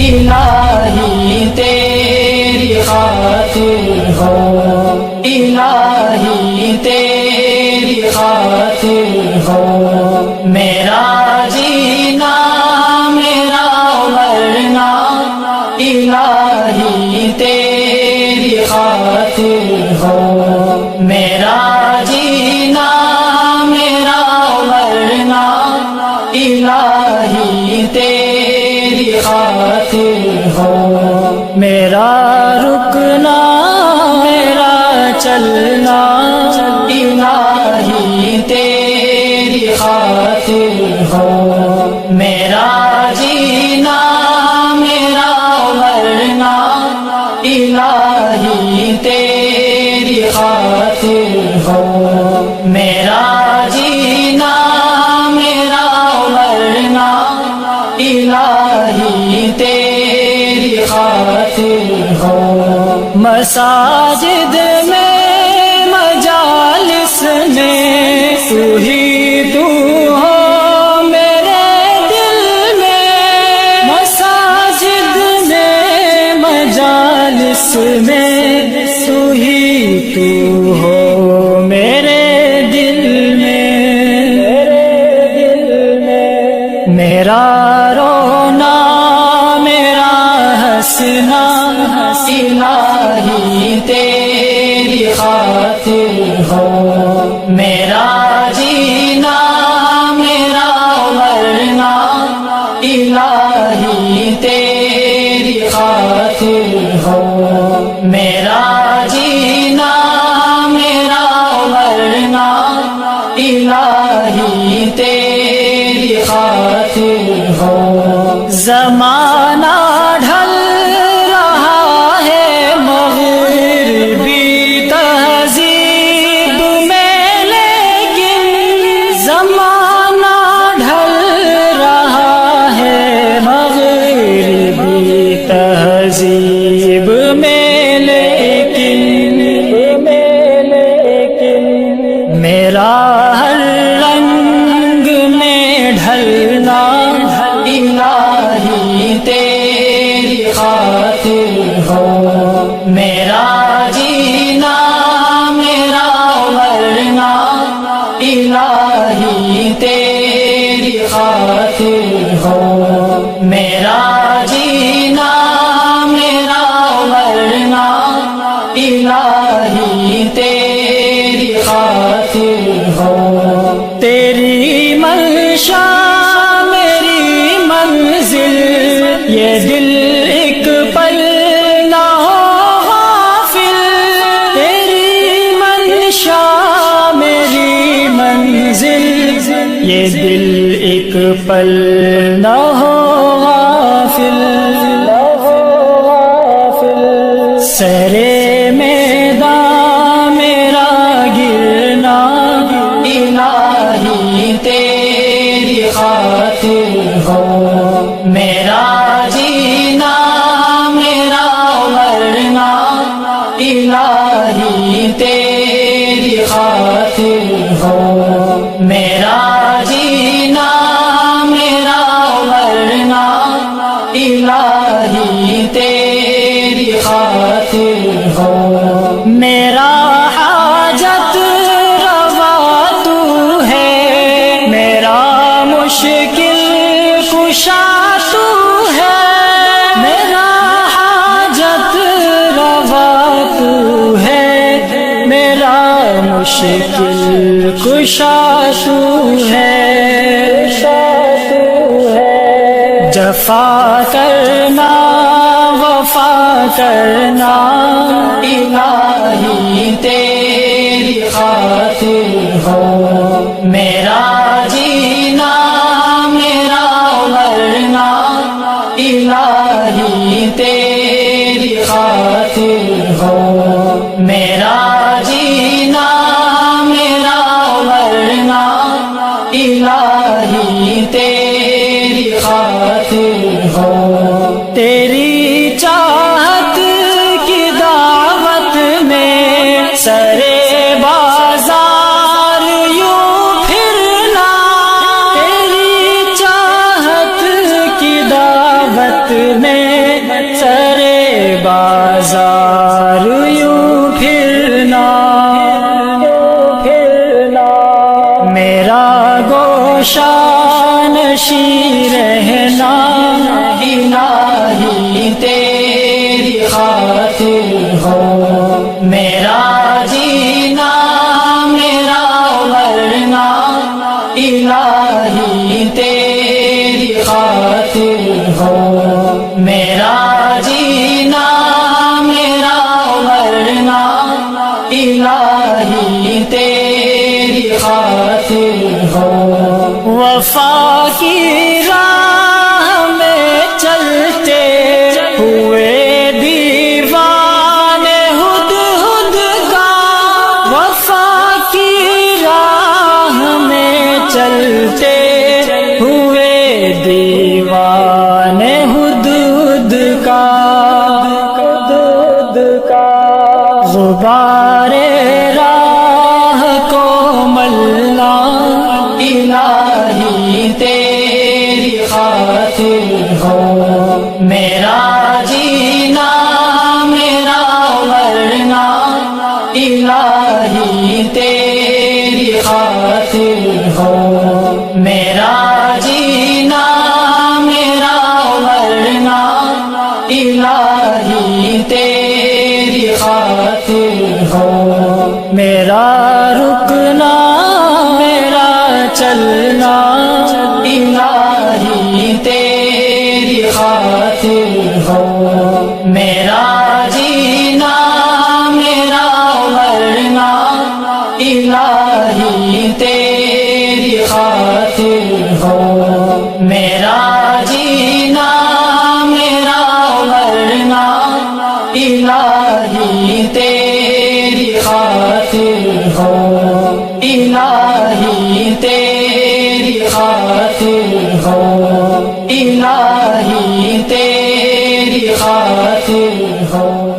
الہی تیری خاطر ہو، الہی تیری خاطر ہو، میرا جینا میرا مرنا الہی تیری خاطر ہو، میرا جینا میرا مرنا الہی تیری خاطر ہو، میرا رکنا میرا چلنا الہی تیری خاطر ہو، میرا جینا میرا مرنا الہی تیری خاطر ہو، میرا جینا میرا مرنا الہی تیری خاطر ہو، مساجد میں مجالس میں تو ہی تو ہو میرے دل میں، مساجد میں مجالس میں تو ہی تو ہو میرے دل میں، میرا رونا میرا ہنسنا الہی تیری خاطر ہو، میرا جینا میرا مرنا الہی تیری خاطر ہو، میرا جینا میرا مرنا الہی تیری خاطر ہو، زمانہ ڈھل رہا ہے مغربی تہذیب میں، لیکن زمانہ ڈھل رہا ہے مغربی تہذیب میں، لیکن میرا ہر رنگ میں ڈھلنا الہی تیری خاطر ہو، میرا جینا میرا مرنا الہی تیری خاطر ہو، میرا جینا میرا مرنا الہی تیری خاطر ہو، تیری منشا میری منزل، یہ دل ایک پل نہ ہو غافل، تیری منشا میری منزل، یہ دل ایک پل نہ ہو غافل، سرے میدان میرا گرنا الہی تیری خاطر ہو، میرا جینا میرا مرنا الہی تیری خاطر ہو، میرا جینا میرا مرنا الہی تیری خاطر ہو، میرا حاجت روا تو ہے، میرا مشکل کشا تو ہے، میرا حاجت روا تو ہے، میرا مشکل کشا تو ہے، جفا کرنا وفا کرنا الہی تیری خاطر ہو، میرا جینا میرا مرنا الہی تیری خاطر ہو، میرا جینا میرا مرنا الہی تیری خاطر ہو، تیری چاہت کی دعوت میں سرے بازار یوں پھرنا، تیری چاہت کی دعوت میں خاطر ہو میرا جینا میرا مرنا الہی تیری خاطر ہو وفا کی راہ میں چلتے ہوئے دیوانے ہدہد کا وفا کی راہ میں چلتے ہوئے دیوانے ہدہد کا غبار راہ کو ملنا الہی تیری خاطر ہو میرا جینا میرا مرنا الہی تیری خاطر ہو میرا جینا میرا مرنا الہی تیری خاطر ہو میرا رکنا میرا چلنا الہی تیری خاطر ہو میرا جینا میرا مرنا الہی تیری خاطر ہو میرا جینا میرا مرنا الہی تیری خاطر ہو الہی تیری خاطر ہو الہی تیری خاطر ہو